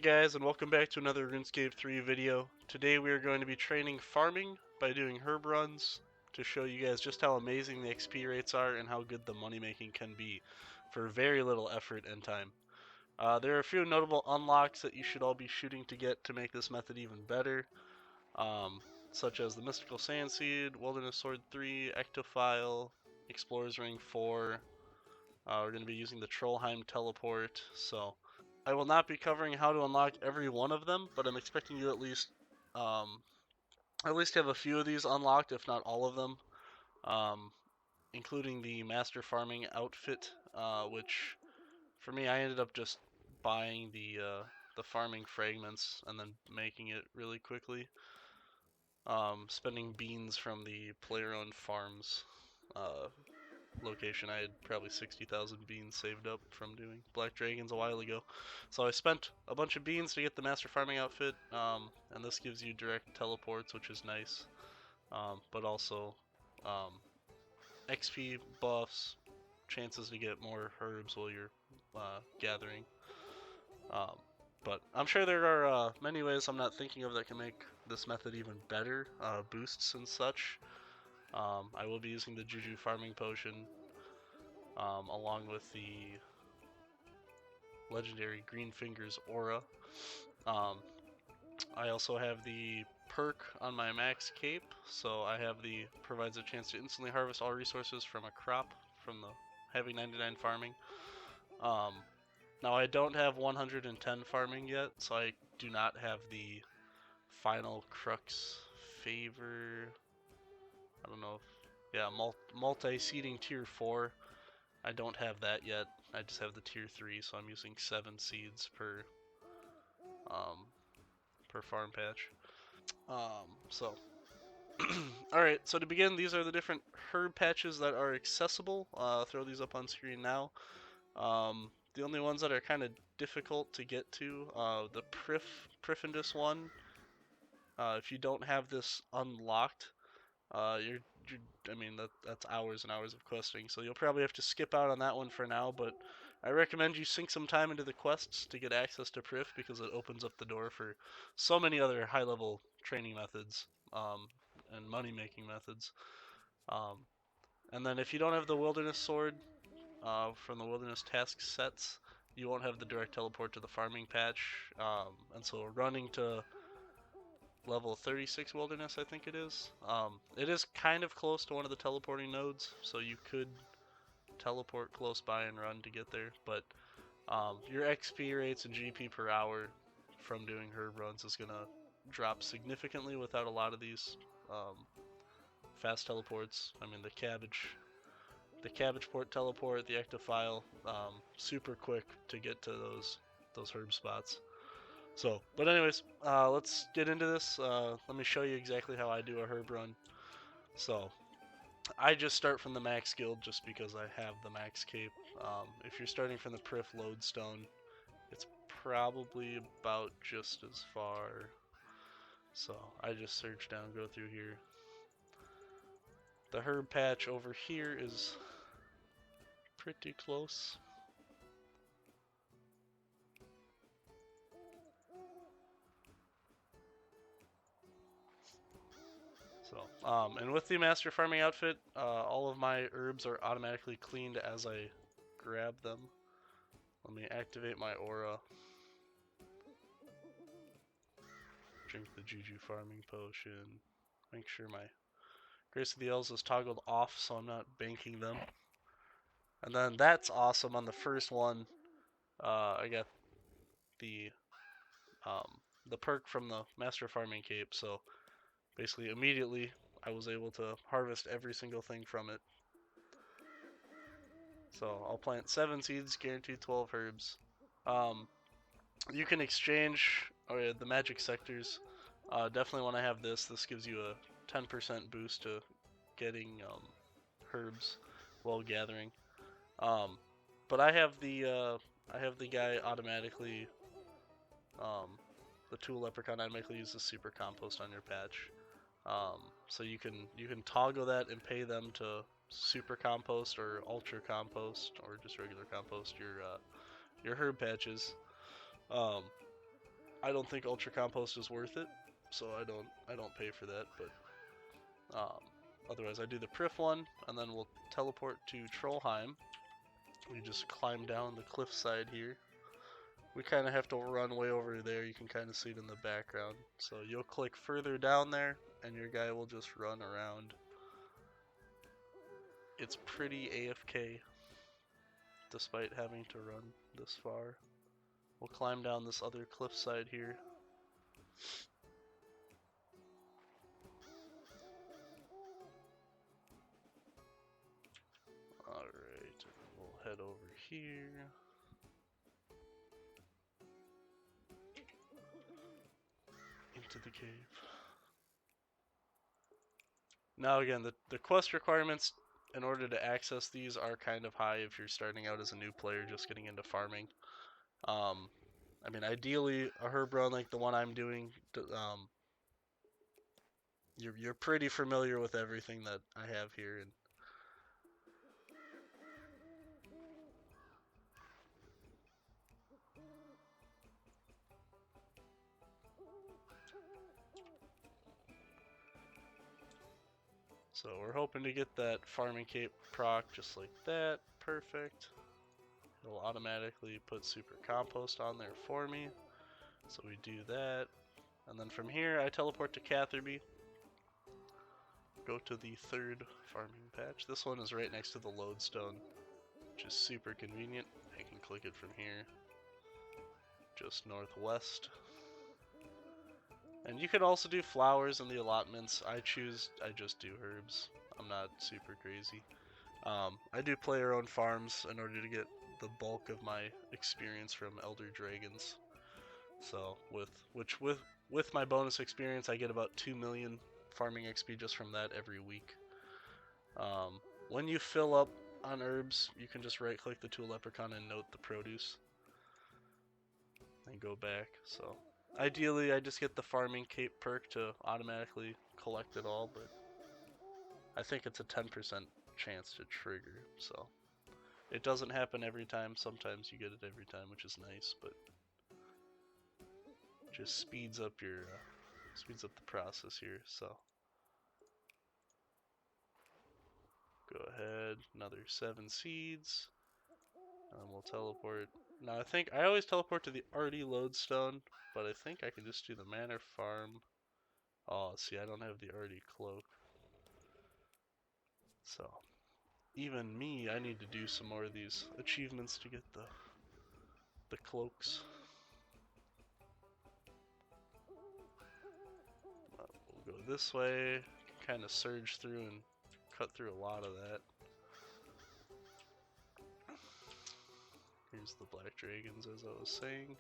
guys, and welcome back to another RuneScape 3 video. Today we are going to be training farming by doing herb runs to show you guys just how amazing the XP rates are and how good the money making can be for very little effort and time. There are a few notable unlocks that you should all be shooting to get to make this method even better, such as the Mystical Sand Seed, Wilderness Sword 3, Ectophile, Explorer's Ring 4. We're going to be using the Trollheim Teleport, so I will not be covering how to unlock every one of them, but I'm expecting you um, at least have a few of these unlocked, if not all of them, including the Master Farming outfit, which for me I ended up just buying the farming fragments and then making it really quickly, spending beans from the player-owned farms location. I had probably 60,000 beans saved up from doing Black Dragons a while ago. So I spent a bunch of beans to get the Master Farming outfit, and this gives you direct teleports, which is nice, but also XP buffs, chances to get more herbs while you're gathering. Um, but I'm sure there are many ways I'm not thinking of that can make this method even better, boosts and such. I will be using the Juju Farming Potion along with the legendary Green Fingers Aura. I also have the perk on my max cape, so I have the provides a chance to instantly harvest all resources from a crop from the heavy 99 farming. Now I don't have 110 farming yet, so I do not have the final crux favor. I don't know if, yeah, multi-seeding tier 4. I don't have that yet. I just have the tier 3, so I'm using 7 seeds per farm patch. So alright, so to begin, these are the different herb patches that are accessible. I'll throw these up on screen now. The only ones that are kind of difficult to get to, the Priffindus one, if you don't have this unlocked, I mean, that's hours and hours of questing, so you'll probably have to skip out on that one for now, but I recommend you sink some time into the quests to get access to Priff, because it opens up the door for so many other high-level training methods, and money-making methods. Um, and then if you don't have the Wilderness Sword from the Wilderness Task sets, you won't have the direct teleport to the farming patch, and so running to level 36 Wilderness, I think it is. It is kind of close to one of the teleporting nodes, so you could teleport close by and run to get there, but your XP rates and GP per hour from doing herb runs is going to drop significantly without a lot of these fast teleports. I mean, the cabbage port teleport, the ectophile, super quick to get to those herb spots. So, but anyways, let's get into this. Let me show you exactly how I do a herb run. So, I just start from the max guild just because I have the max cape. If you're starting from the Priff Lodestone, it's probably about just as far. So, I just search down, go through here. The herb patch over here is pretty close. So, and with the Master Farming outfit, all of my herbs are automatically cleaned as I grab them. Let me activate my aura. Drink the Juju Farming Potion. Make sure my Grace of the Elves is toggled off so I'm not banking them. And then that's awesome. On the first one, I got the the perk from the Master Farming Cape, so basically immediately I was able to harvest every single thing from it. So I'll plant 7 seeds, guaranteed 12 herbs. You can exchange the magic sectors. Definitely want to have this. This gives you a 10% boost to getting herbs while gathering. But I have the guy automatically. The tool leprechaun automatically uses super compost on your patch. So you can toggle that and pay them to super compost or ultra compost or just regular compost your herb patches. I don't think Ultra Compost is worth it, so I don't pay for that. But otherwise, I do the Prif one, and then we'll teleport to Trollheim. We just climb down the cliffside here. We kind of have to run way over there. You can kind of see it in the background. So you'll click further down there, and your guy will just run around. It's pretty AFK, despite having to run this far. We'll climb down this other cliffside here. Alright, we'll head over here. Into the cave. Now again, the quest requirements in order to access these are kind of high if you're starting out as a new player just getting into farming. I mean, ideally, a herb run like the one I'm doing, you're pretty familiar with everything that I have here, and so we're hoping to get that farming cape proc just like that. Perfect. It'll automatically put super compost on there for me. So we do that. And then from here, I teleport to Catherby. Go to the third farming patch. This one is right next to the lodestone, which is super convenient. I can click it from here, just northwest. And you could also do flowers in the allotments. I just do herbs. I'm not super crazy. I do player-owned farms in order to get the bulk of my experience from Elder Dragons. So with my bonus experience, I get about 2 million farming XP just from that every week. When you fill up on herbs, you can just right-click the tool leprechaun and note the produce, and go back. So ideally, I just get the farming cape perk to automatically collect it all, but I think it's a 10% chance to trigger, so it doesn't happen every time. Sometimes you get it every time, which is nice, but just speeds up your the process here. So go ahead, another 7 seeds, and then we'll teleport. Now I think I always teleport to the Arty lodestone, but I think I can just do the Manor Farm. Oh, see, I don't have the Arty cloak, so even me, I need to do some more of these achievements to get the cloaks. We'll go this way, kind of surge through and cut through a lot of that. Here's the black dragons, as I was saying.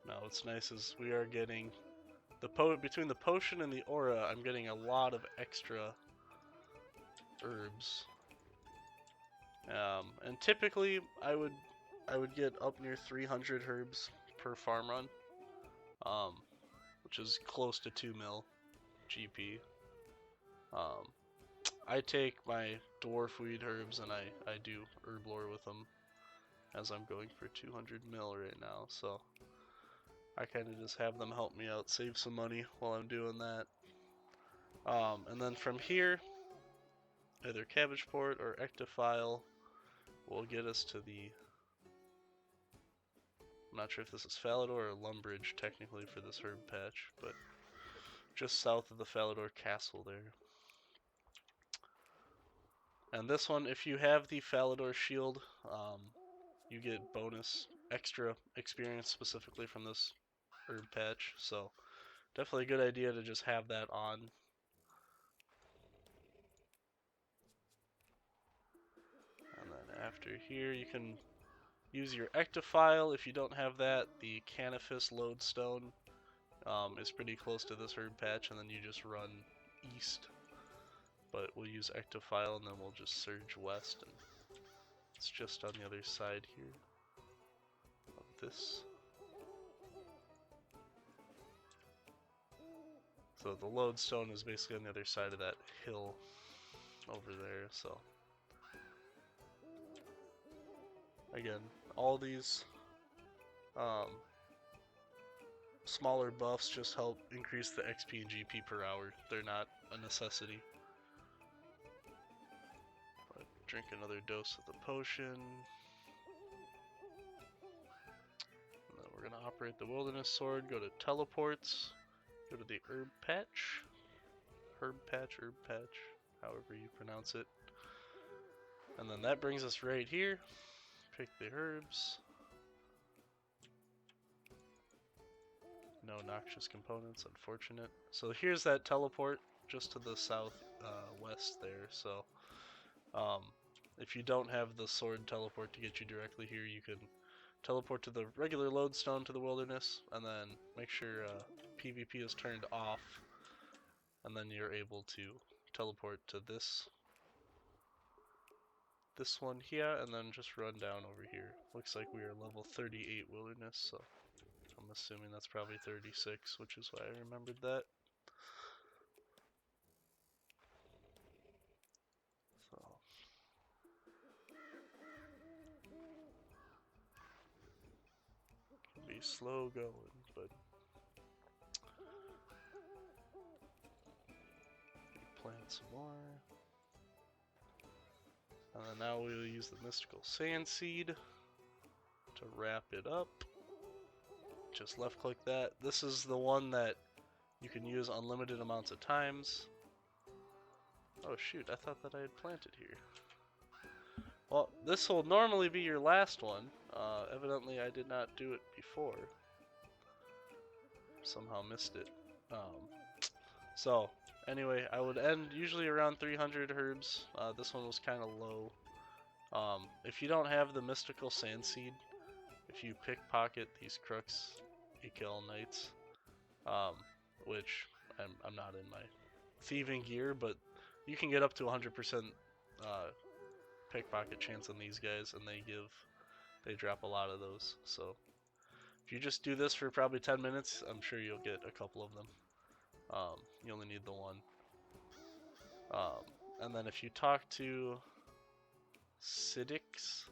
Now what's nice is we are getting between the potion and the aura, I'm getting a lot of extra herbs. And typically I would get up near 300 herbs per farm run, which is close to 2 mil GP. I take my dwarf weed herbs and I do herb lore with them, as I'm going for 200 mil right now, so I kind of just have them help me out, save some money while I'm doing that. And then from here, either Cabbageport or Ectophile will get us to the... I'm not sure if this is Falador or Lumbridge technically for this herb patch, but just south of the Falador castle there. And this one, if you have the Falador shield, you get bonus extra experience specifically from this herb patch, so definitely a good idea to just have that on. And then after here, you can use your Ectophile. If you don't have that, the Canifis lodestone is pretty close to this herb patch, and then you just run east. But we'll use Ectophile, and then we'll just surge west, and it's just on the other side here of this. So the lodestone is basically on the other side of that hill over there, so. Again, all these smaller buffs just help increase the XP and GP per hour. They're not a necessity. But drink another dose of the potion. And then we're going to operate the Wilderness Sword, go to Teleports, go to the Herb Patch, however you pronounce it. And then that brings us right here. Pick the herbs. No noxious components, unfortunate. So here's that teleport just to the south west there. So if you don't have the sword teleport to get you directly here, you can teleport to the regular lodestone to the wilderness, and then make sure PvP is turned off, and then you're able to teleport to this one here, and then just run down over here. Looks like we are level 38 wilderness, so I'm assuming that's probably 36, which is why I remembered that. So can be slow going, but plant some more. And then now we'll use the mystical sand seed to wrap it up. Just left click that. This is the one that you can use unlimited amounts of times. Oh shoot, I thought that I had planted here. Well, this will normally be your last one. Evidently I did not do it before. Somehow missed it. So, anyway, I would end usually around 300 herbs. This one was kind of low. If you don't have the mystical sand seed, if you pickpocket these crux Ikel knights, which I'm not in my thieving gear, but you can get up to 100% pickpocket chance on these guys, and they drop a lot of those. So if you just do this for probably 10 minutes, I'm sure you'll get a couple of them. You only need the one. And then if you talk to Sidix,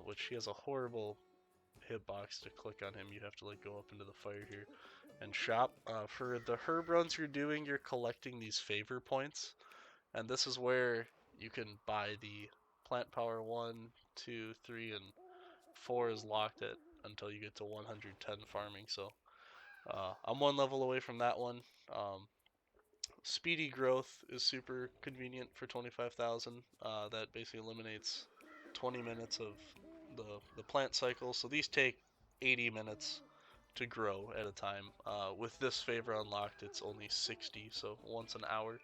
which he has a horrible hitbox to click on him, you have to like go up into the fire here and shop. For the herb runs you're doing, you're collecting these favor points, and this is where you can buy the plant power 1, 2, 3, and 4 is locked at until you get to 110 farming. So I'm one level away from that one. Speedy growth is super convenient for 25,000. That basically eliminates 20 minutes of the plant cycle. So these take 80 minutes to grow at a time. With this favor unlocked, it's only 60, so once an hour.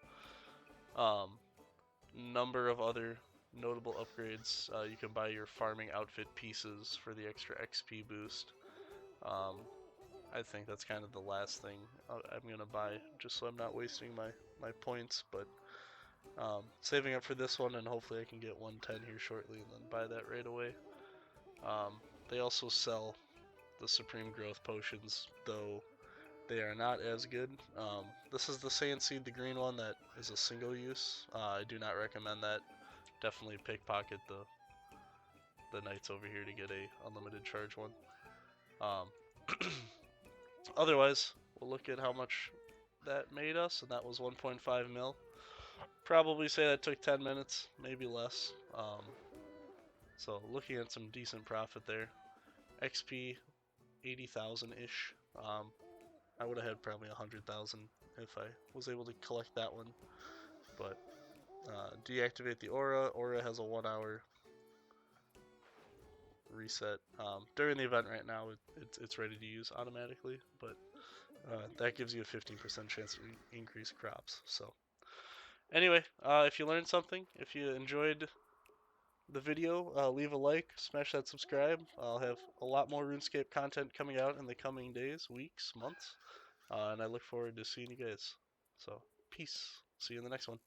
Number of other notable upgrades. You can buy your farming outfit pieces for the extra XP boost. I think that's kind of the last thing I'm gonna buy, just so I'm not wasting my points. But saving up for this one, and hopefully I can get 110 here shortly, and then buy that right away. They also sell the Supreme Growth potions, though they are not as good. This is the Sand Seed, the green one that is a single use. I do not recommend that. Definitely pickpocket the knights over here to get a unlimited charge one. Otherwise, we'll look at how much that made us, and that was 1.5 mil. Probably say that took 10 minutes, maybe less. So looking at some decent profit there. XP 80,000-ish. I would have had probably 100,000 if I was able to collect that one. But deactivate the aura. Aura has a 1 hour reset. During the event right now, it's ready to use automatically, but that gives you a 15% chance to increase crops. So anyway, if you learned something, if you enjoyed the video, leave a like, smash that subscribe. I'll have a lot more RuneScape content coming out in the coming days, weeks, months, and I look forward to seeing you guys. So peace. See you in the next one.